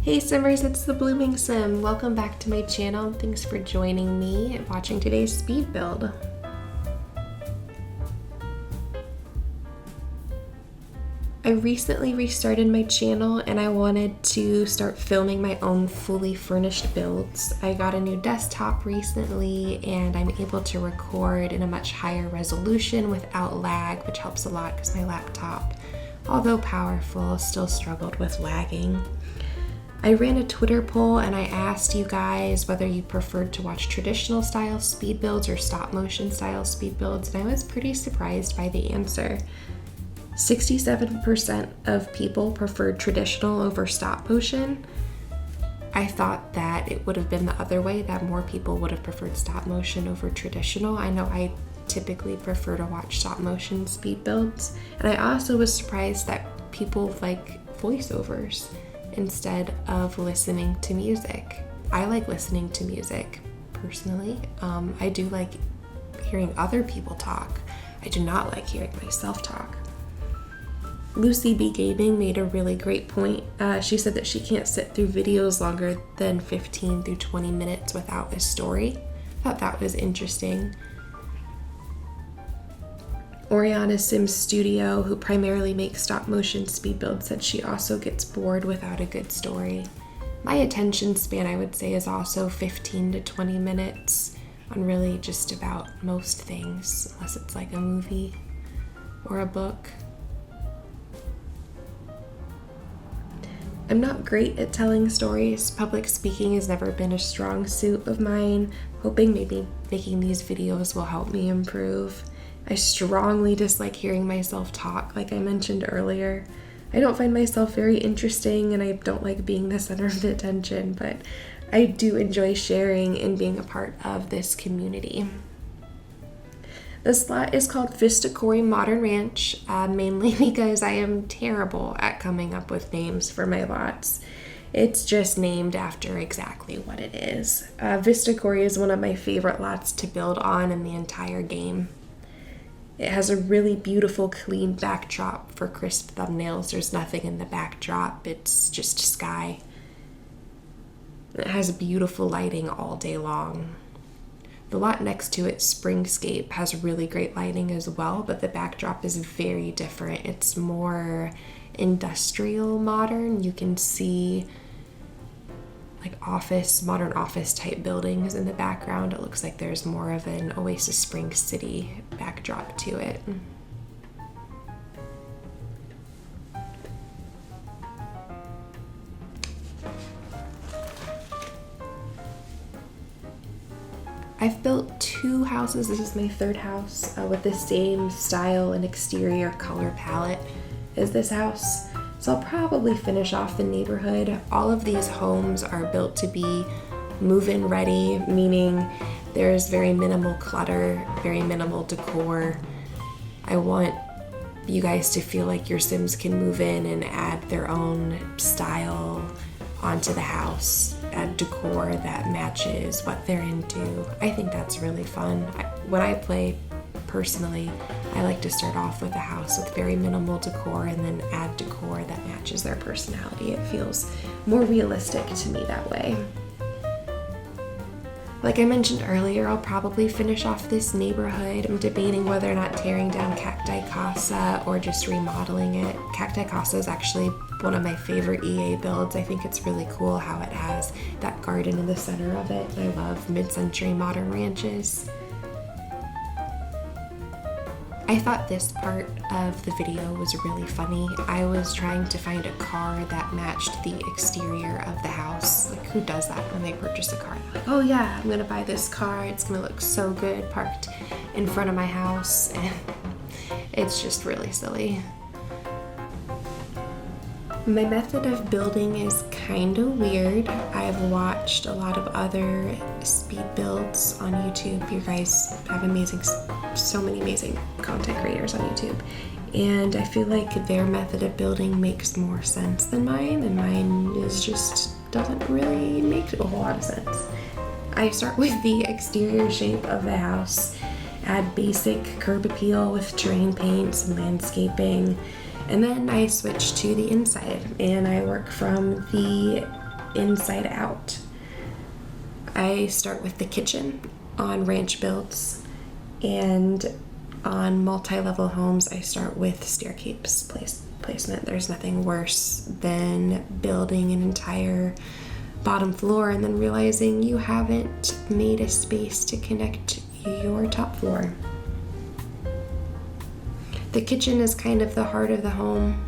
Hey Simmers, it's the Blooming Sim. Welcome back to my channel and thanks for joining me and watching today's speed build. I recently restarted my channel and I wanted to start filming my own fully furnished builds. I got a new desktop recently and I'm able to record in a much higher resolution without lag, which helps a lot because my laptop, although powerful, still struggled with lagging. I ran a Twitter poll and I asked you guys whether you preferred to watch traditional style speed builds or stop motion style speed builds, and I was pretty surprised by the answer. 67% of people preferred traditional over stop motion. I thought that it would have been the other way, that more people would have preferred stop motion over traditional. I know I typically prefer to watch stop motion speed builds, and I also was surprised that people like voiceovers instead of listening to music. I like listening to music personally. I do like hearing other people talk. I do not like hearing myself talk. Lucy B Gaming made a really great point. She said that she can't sit through videos longer than 15 through 20 minutes without a story. I thought that was interesting. Oriana Sims Studio, who primarily makes stop motion speed builds, said she also gets bored without a good story. My attention span, I would say, is also 15 to 20 minutes on really just about most things, unless it's like a movie or a book. I'm not great at telling stories. Public speaking has never been a strong suit of mine. Hoping maybe making these videos will help me improve. I strongly dislike hearing myself talk, like I mentioned earlier. I don't find myself very interesting and I don't like being the center of attention, but I do enjoy sharing and being a part of this community. This lot is called Vista Quarry Modern Ranch, mainly because I am terrible at coming up with names for my lots. It's just named after exactly what it is. Vista Quarry is one of my favorite lots to build on in the entire game. It has a really beautiful, clean backdrop for crisp thumbnails. There's nothing in the backdrop. It's just sky. It has beautiful lighting all day long. The lot next to it, Springscape, has really great lighting as well, but the backdrop is very different. It's more industrial modern. You can see like modern office type buildings in the background. It looks like there's more of an Oasis Springs City backdrop to it. I've built two houses. This is my third house with the same style and exterior color palette as this house. So I'll probably finish off the neighborhood. All of these homes are built to be move-in ready, meaning there's very minimal clutter, very minimal decor. I want you guys to feel like your Sims can move in and add their own style onto the house, add decor that matches what they're into. I think that's really fun. When I play personally, I like to start off with a house with very minimal decor and then add decor that matches their personality. It feels more realistic to me that way. Like I mentioned earlier, I'll probably finish off this neighborhood. I'm debating whether or not tearing down Cacti Casa or just remodeling it. Cacti Casa is actually one of my favorite EA builds. I think it's really cool how it has that garden in the center of it. I love mid-century modern ranches. I thought this part of the video was really funny. I was trying to find a car that matched the exterior of the house. Like, who does that when they purchase a car? They're like, oh yeah, I'm gonna buy this car. It's gonna look so good parked in front of my house. And it's just really silly. My method of building is kind of weird. I've watched a lot of other speed builds on YouTube. You guys have so many amazing content creators on YouTube. And I feel like their method of building makes more sense than mine, and mine doesn't really make a whole lot of sense. I start with the exterior shape of the house, add basic curb appeal with terrain paints and landscaping, and then I switch to the inside and I work from the inside out. I start with the kitchen on ranch builds, and on multi-level homes I start with staircase placement. There's nothing worse than building an entire bottom floor and then realizing you haven't made a space to connect your top floor. The kitchen is kind of the heart of the home,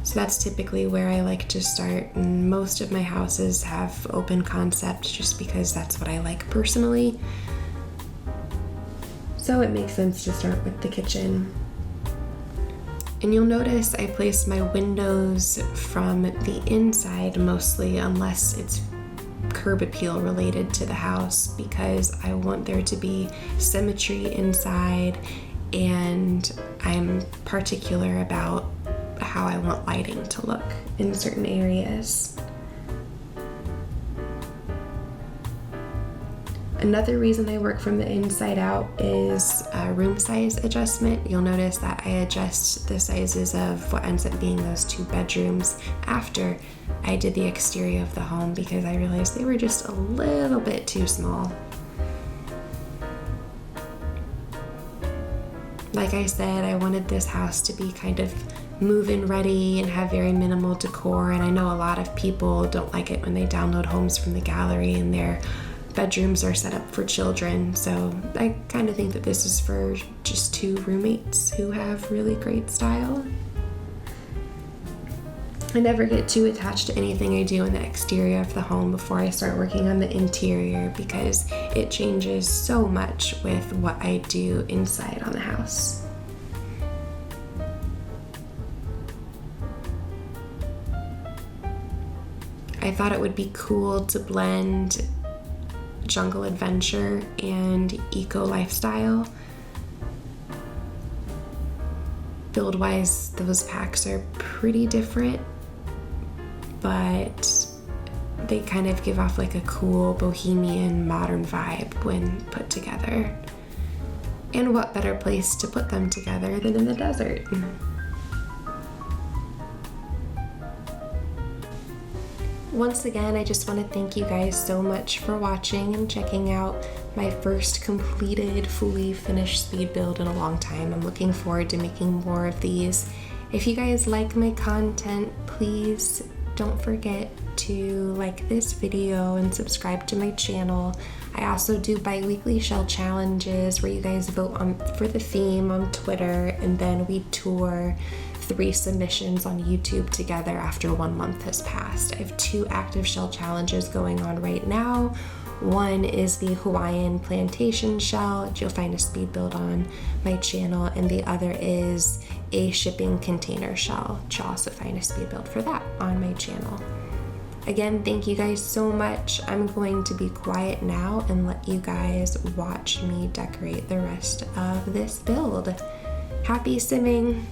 so that's typically where I like to start. And most of my houses have open concept just because that's what I like personally. So it makes sense to start with the kitchen. And you'll notice I place my windows from the inside mostly, unless it's curb appeal related to the house, because I want there to be symmetry inside, and I'm particular about how I want lighting to look in certain areas. Another reason I work from the inside out is room size adjustment. You'll notice that I adjust the sizes of what ends up being those 2 bedrooms after I did the exterior of the home, because I realized they were just a little bit too small. Like I said, I wanted this house to be kind of move-in ready and have very minimal decor, and I know a lot of people don't like it when they download homes from the gallery and their bedrooms are set up for children, so I kind of think that this is for just 2 roommates who have really great style. I never get too attached to anything I do in the exterior of the home before I start working on the interior, because it changes so much with what I do inside on the house. I thought it would be cool to blend jungle adventure and eco lifestyle. Build-wise, those packs are pretty different, but they kind of give off like a cool bohemian modern vibe when put together. And what better place to put them together than in the desert? Once again, I just want to thank you guys so much for watching and checking out my first completed, fully finished speed build in a long time. I'm looking forward to making more of these. If you guys like my content, please don't forget to like this video and subscribe to my channel. I also do bi-weekly shell challenges where you guys vote for the theme on Twitter, and then we tour 3 submissions on YouTube together after 1 month has passed. I have 2 active shell challenges going on right now. One is the Hawaiian plantation shell, which you'll find a speed build on my channel, and the other is a shipping container shell, which you'll also find a speed build for that on my channel. Again, thank you guys so much. I'm going to be quiet now and let you guys watch me decorate the rest of this build. Happy simming!